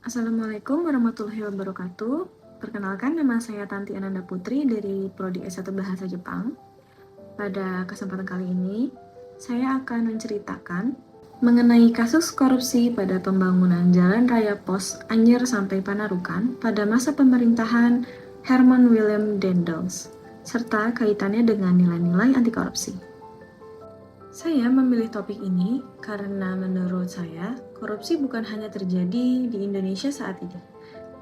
Assalamualaikum warahmatullahi wabarakatuh. Perkenalkan, nama saya Tanti Ananda Putri dari Prodi S1 Bahasa Jepang. Pada kesempatan kali ini, saya akan menceritakan mengenai kasus korupsi pada pembangunan Jalan Raya Pos Anyer sampai Panarukan pada masa pemerintahan Herman Willem Daendels, serta kaitannya dengan nilai-nilai anti korupsi. Saya memilih topik ini karena menurut saya, korupsi bukan hanya terjadi di Indonesia saat ini,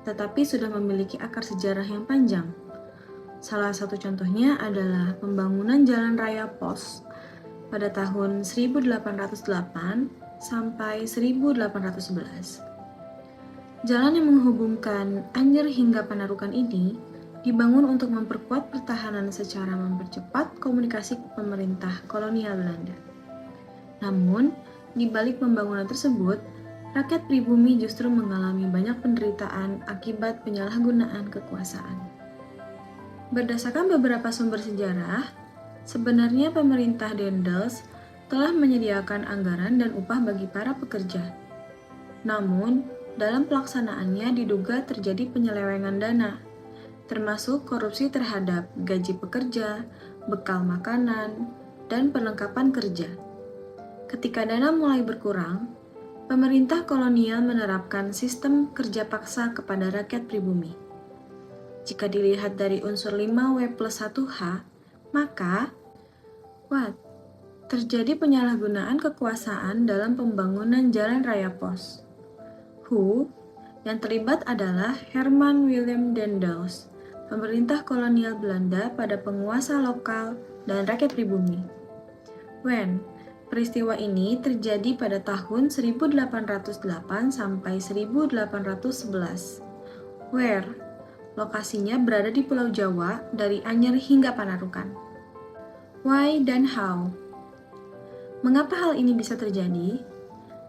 tetapi sudah memiliki akar sejarah yang panjang. Salah satu contohnya adalah pembangunan Jalan Raya Pos pada tahun 1808 sampai 1811. Jalan yang menghubungkan Anyer hingga Panarukan ini dibangun untuk memperkuat pertahanan secara mempercepat komunikasi pemerintah kolonial Belanda. Namun, di balik pembangunan tersebut, rakyat pribumi justru mengalami banyak penderitaan akibat penyalahgunaan kekuasaan. Berdasarkan beberapa sumber sejarah, sebenarnya pemerintah Daendels telah menyediakan anggaran dan upah bagi para pekerja. Namun, dalam pelaksanaannya diduga terjadi penyelewengan dana, termasuk korupsi terhadap gaji pekerja, bekal makanan, dan perlengkapan kerja. Ketika dana mulai berkurang, pemerintah kolonial menerapkan sistem kerja paksa kepada rakyat pribumi. Jika dilihat dari unsur 5W+1H, maka terjadi penyalahgunaan kekuasaan dalam pembangunan Jalan Raya Pos. Yang terlibat adalah Herman Willem Daendels, pemerintah kolonial Belanda pada penguasa lokal dan rakyat pribumi. Peristiwa ini terjadi pada tahun 1808 sampai 1811. Lokasinya berada di Pulau Jawa dari Anyer hingga Panarukan. Why dan how? Mengapa hal ini bisa terjadi?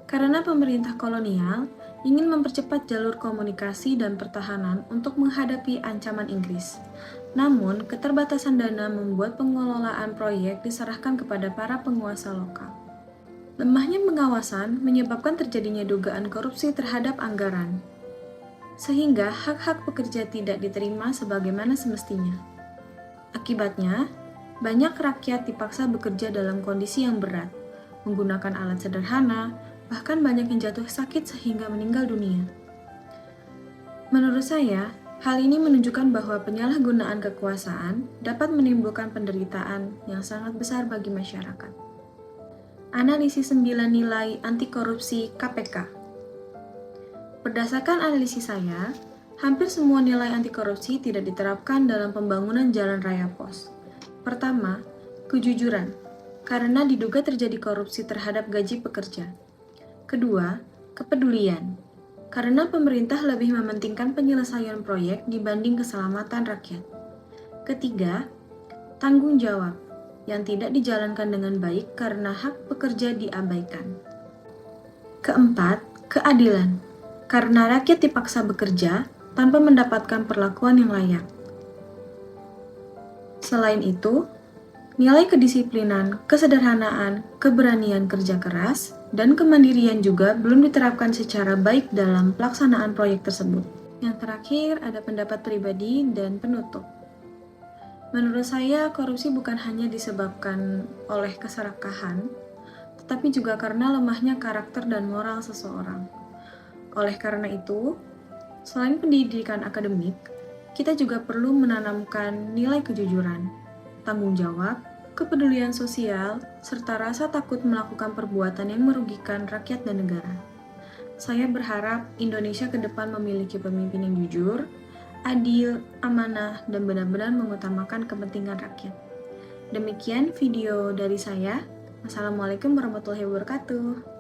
Karena pemerintah kolonial ingin mempercepat jalur komunikasi dan pertahanan untuk menghadapi ancaman Inggris. Namun, keterbatasan dana membuat pengelolaan proyek diserahkan kepada para penguasa lokal. Lemahnya pengawasan menyebabkan terjadinya dugaan korupsi terhadap anggaran, sehingga hak-hak pekerja tidak diterima sebagaimana semestinya. Akibatnya, banyak rakyat dipaksa bekerja dalam kondisi yang berat, menggunakan alat sederhana, bahkan banyak yang jatuh sakit sehingga meninggal dunia. Menurut saya, hal ini menunjukkan bahwa penyalahgunaan kekuasaan dapat menimbulkan penderitaan yang sangat besar bagi masyarakat. Analisis 9 nilai anti korupsi KPK. Berdasarkan analisis saya, hampir semua nilai anti korupsi tidak diterapkan dalam pembangunan Jalan Raya Pos. Pertama, kejujuran, karena diduga terjadi korupsi terhadap gaji pekerja. Kedua, kepedulian, karena pemerintah lebih mementingkan penyelesaian proyek dibanding keselamatan rakyat. Ketiga, tanggung jawab, yang tidak dijalankan dengan baik karena hak pekerja diabaikan. Keempat, keadilan, karena rakyat dipaksa bekerja tanpa mendapatkan perlakuan yang layak. Selain itu, nilai kedisiplinan, kesederhanaan, keberanian kerja keras, dan kemandirian juga belum diterapkan secara baik dalam pelaksanaan proyek tersebut. Yang terakhir ada pendapat pribadi dan penutup. Menurut saya, korupsi bukan hanya disebabkan oleh keserakahan, tetapi juga karena lemahnya karakter dan moral seseorang. Oleh karena itu, selain pendidikan akademik, kita juga perlu menanamkan nilai kejujuran, tanggung jawab, kepedulian sosial, serta rasa takut melakukan perbuatan yang merugikan rakyat dan negara. Saya berharap Indonesia ke depan memiliki pemimpin yang jujur, adil, amanah, dan benar-benar mengutamakan kepentingan rakyat. Demikian video dari saya. Wassalamualaikum warahmatullahi wabarakatuh.